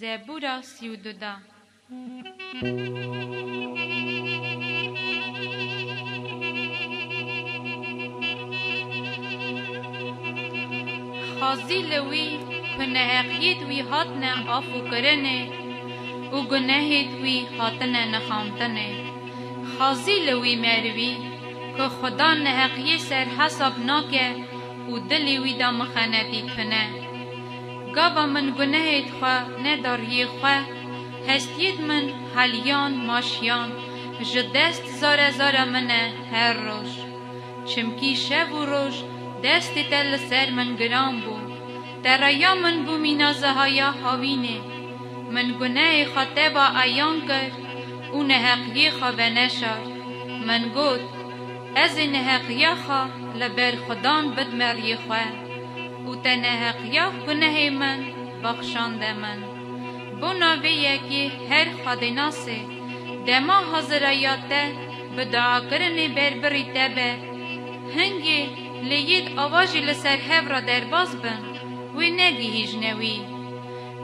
زبورا 32 خازی لوی پنهقیت وی هاتنه آفو کرنه و گناهت وی هاتنه نخامتنه خازی لوی مروی که خدا نهقیه سر حساب ناکه و دلی وی دا مخنتی کنه گاوا من گناهت خواه نداری خواه هستید من حالیان ماشیان جدست زار زار منه هر روش چمکی شب و روش دست تل سر من گرام بو دریا من بو مینازه هایا هاوینه من گناه خطبا ایان کرد و نهقیه خواه نشار من گود از نهقیه خواه لبر خدان بدمری خواه و تنهقیه گناه من بخشانده من بو ناوی یکی هر خادناسه دما حضرایاته بدعا کرنه بربری تبه هنگی لیید آواجی لسر هفرا در باز بن وی نگی هیج نوی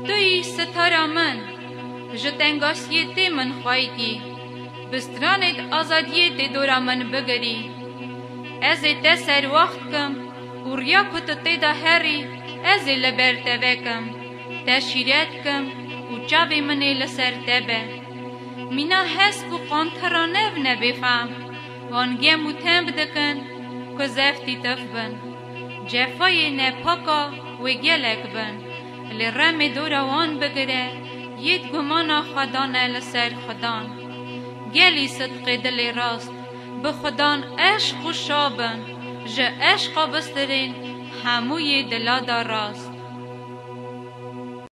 توی ستارا من جتنگاسیه تی من خواهی کی بسترانت آزادیه تی دورا من بگری از تی سر وقت کم و ریا کتو تی دا هری از لبر تبکم تشیرت کم و چاوی منی لسر تبه مینا هست بو قانترانه و نبیفم وانگه متن بدکن که زفتی تف بن جفای نپاکا و گلک بن لرم دوروان بگره ید گمانا خدانه لسر خدان گلی صدق دل راست به خدان عشق و شابن جه عشقا بسترین هموی دلادا راست